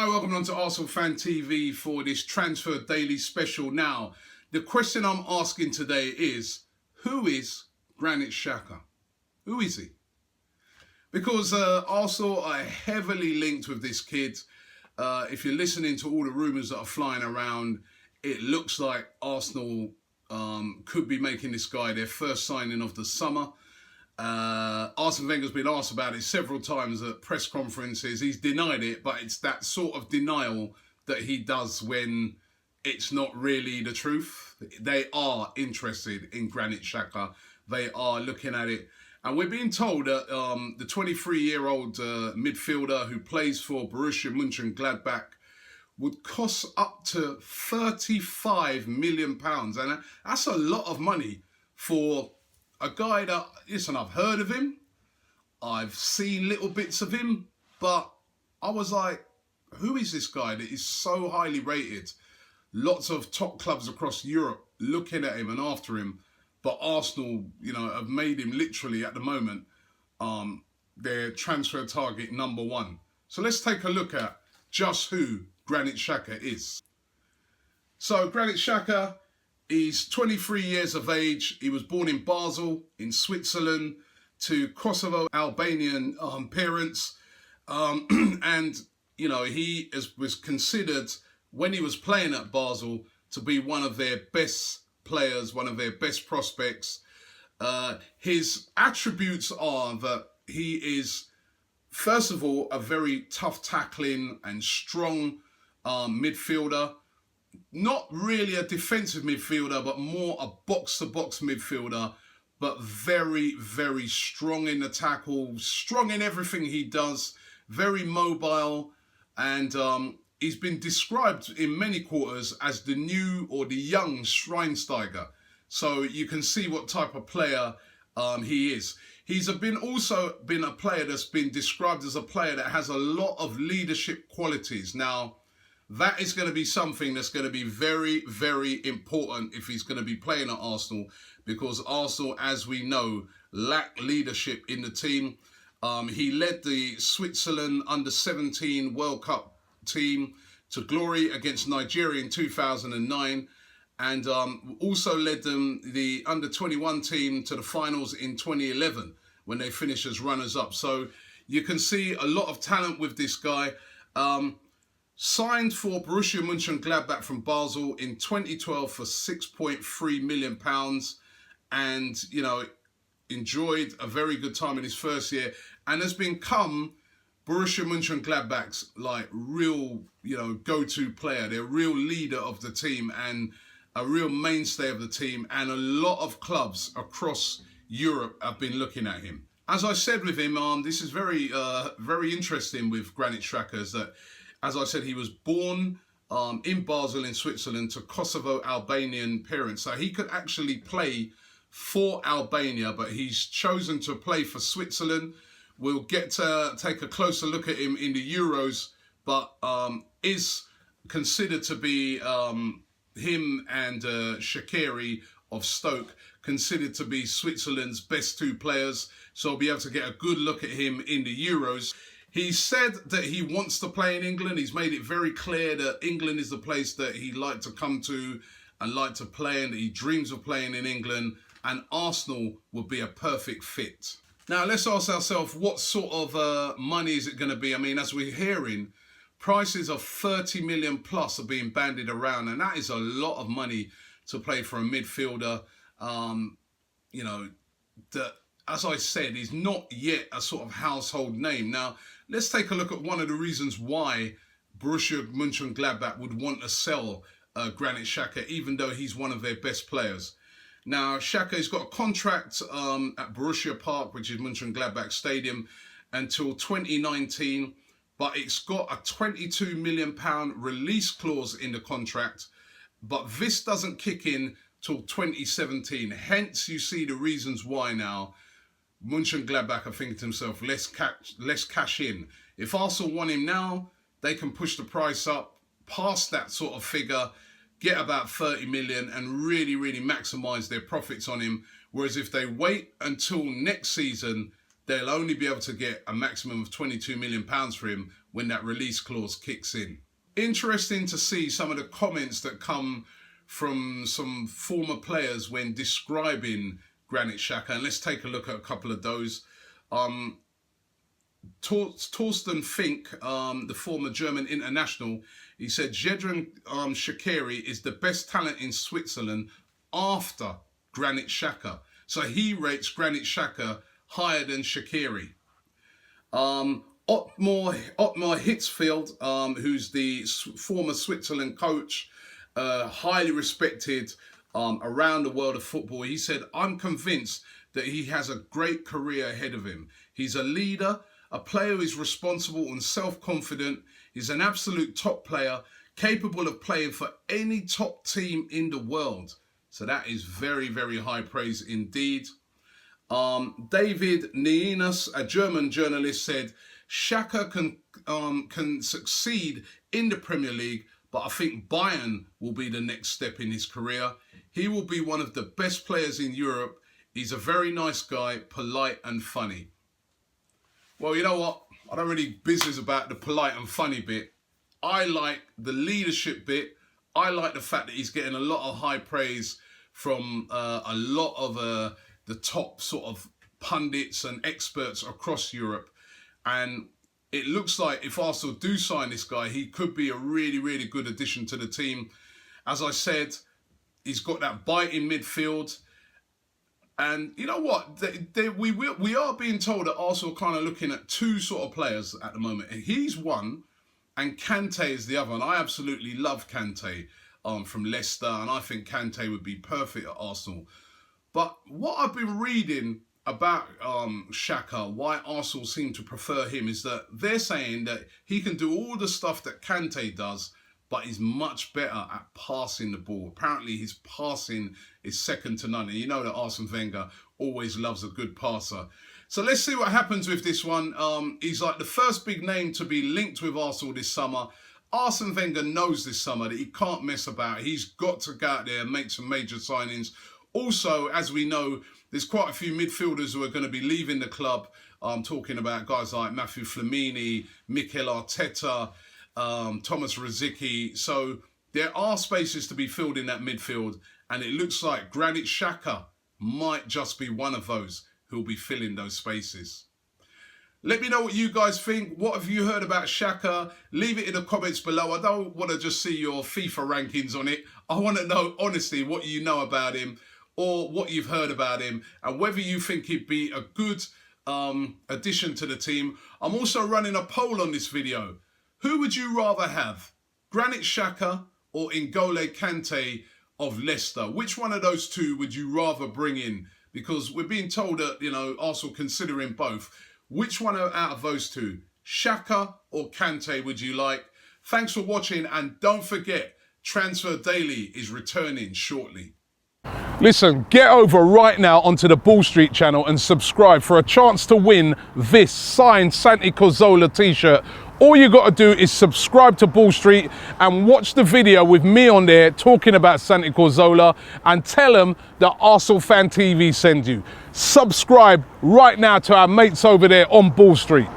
Hi, welcome on to Arsenal Fan TV for this Transfer Daily special. Now, the question I'm asking today is, who is Granit Xhaka? Who is he? Because Arsenal are heavily linked with this kid. If you're listening to all the rumours that are flying around, it looks like Arsenal could be making this guy their first signing of the summer. Arsene Wenger's been asked about it several times at press conferences. He's denied it, but it's that sort of denial that he does when it's not really the truth. They are interested in Granit Xhaka. They are looking at it. And we're being told that the 23-year-old midfielder who plays for Borussia Mönchengladbach would cost up to £35 million. And that's a lot of money for a guy that, listen, I've heard of him, I've seen little bits of him, but I was like, who is this guy that is so highly rated? Lots of top clubs across Europe looking at him and after him, but Arsenal, have made him literally at the moment their transfer target number one. So let's take a look at just who Granit Xhaka is. So Granit Xhaka, he's 23 years of age. He was born in Basel, in Switzerland, to Kosovo Albanian parents. And, he was considered, when he was playing at Basel, to be one of their best players, one of their best prospects. His attributes are that he is, first of all, a very tough tackling and strong midfielder. Not really a defensive midfielder, but more a box-to-box midfielder, but very, very strong in the tackle, strong in everything he does, very mobile, and he's been described in many quarters as the new or the young Schweinsteiger. So you can see what type of player he is. He's also been a player that's been described as a player that has a lot of leadership qualities. Now, that is going to be something that's going to be very, very important if he's going to be playing at Arsenal, because Arsenal, as we know, lack leadership in the team. He led the Switzerland under-17 World Cup team to glory against Nigeria in 2009, and also led the under-21 team to the finals in 2011 when they finished as runners-up. So you can see a lot of talent with this guy. Signed for Borussia Mönchengladbach from Basel in 2012 for £6.3 million, and enjoyed a very good time in his first year, and has become Borussia Mönchengladbach's real go-to player, their real leader of the team and a real mainstay of the team, and a lot of clubs across Europe have been looking at him. As I said with him, this is very interesting with Granit Xhaka, is that, as I said, he was born in Basel in Switzerland to Kosovo Albanian parents. So he could actually play for Albania, but he's chosen to play for Switzerland. We'll get to take a closer look at him in the Euros, but is considered to be, him and Shaqiri of Stoke, considered to be Switzerland's best two players. So we'll be able to get a good look at him in the Euros. He said that he wants to play in England. He's made it very clear that England is the place that he'd like to come to and like to play, and that he dreams of playing in England, and Arsenal would be a perfect fit. Now, let's ask ourselves, what sort of money is it going to be? I mean, as we're hearing, prices of 30 million plus are being bandied around, and that is a lot of money to play for a midfielder, that, as I said, is not yet a sort of household name. Now, let's take a look at one of the reasons why Borussia Mönchengladbach would want to sell Granit Xhaka, even though he's one of their best players. Now, Xhaka's got a contract at Borussia Park, which is Mönchengladbach Stadium, until 2019, but it's got a £22 million release clause in the contract, but this doesn't kick in till 2017. Hence, you see the reasons why now Mönchengladbach are thinking to themselves, let's cash in. If Arsenal want him now, they can push the price up past that sort of figure, get about 30 million and really, really maximise their profits on him. Whereas if they wait until next season, they'll only be able to get a maximum of £22 million for him when that release clause kicks in. Interesting to see some of the comments that come from some former players when describing Granit Xhaka, and let's take a look at a couple of those. Torsten Fink, the former German international, he said Xherdan Shaqiri is the best talent in Switzerland after Granit Xhaka. So he rates Granit Xhaka higher than Shaqiri. Ottmar Hitzfeld, who's the former Switzerland coach, highly respected around the world of football, he said, I'm convinced that he has a great career ahead of him. He's a leader, a player who is responsible and self-confident. He's an absolute top player, capable of playing for any top team in the world. So that is very, very high praise indeed. David Nienus, a German journalist, said, Xhaka can succeed in the Premier League, but I think Bayern will be the next step in his career. He will be one of the best players in Europe. He's a very nice guy, polite and funny. Well, you know what? I don't really business about the polite and funny bit. I like the leadership bit. I like the fact that he's getting a lot of high praise from a lot of the top sort of pundits and experts across Europe. And it looks like if Arsenal do sign this guy, he could be a really, really good addition to the team. As I said, he's got that bite in midfield. And you know what? We are being told that Arsenal are kind of looking at two sort of players at the moment. He's one, and Kante is the other. And I absolutely love Kante from Leicester, and I think Kante would be perfect at Arsenal. But what I've been reading about Xhaka, why Arsenal seem to prefer him, is that they're saying that he can do all the stuff that Kante does, but he's much better at passing the ball. Apparently his passing is second to none. And you know that Arsene Wenger always loves a good passer. So let's see what happens with this one. He's like the first big name to be linked with Arsenal this summer. Arsene Wenger knows this summer that he can't mess about. He's got to go out there and make some major signings. Also, as we know, there's quite a few midfielders who are going to be leaving the club. I'm talking about guys like Matthew Flamini, Mikel Arteta, Thomas Rosicky. So there are spaces to be filled in that midfield, and it looks like Granit Xhaka might just be one of those who'll be filling those spaces. Let me know what you guys think. What have you heard about Xhaka? Leave it in the comments below. I don't want to just see your FIFA rankings on it. I want to know, honestly, what you know about him or what you've heard about him and whether you think he'd be a good addition to the team. I'm also running a poll on this video. Who would you rather have? Granit Xhaka or N'Golo Kante of Leicester? Which one of those two would you rather bring in? Because we're being told that, you know, Arsenal considering both. Which one out of those two, Xhaka or Kante, would you like? Thanks for watching, and don't forget, Transfer Daily is returning shortly. Listen, get over right now onto the Ball Street channel and subscribe for a chance to win this signed Santi Cazorla t-shirt. All you got to do is subscribe to Ball Street and watch the video with me on there talking about Santi Cazorla, and tell them that Arsenal Fan TV sent you. Subscribe right now to our mates over there on Ball Street.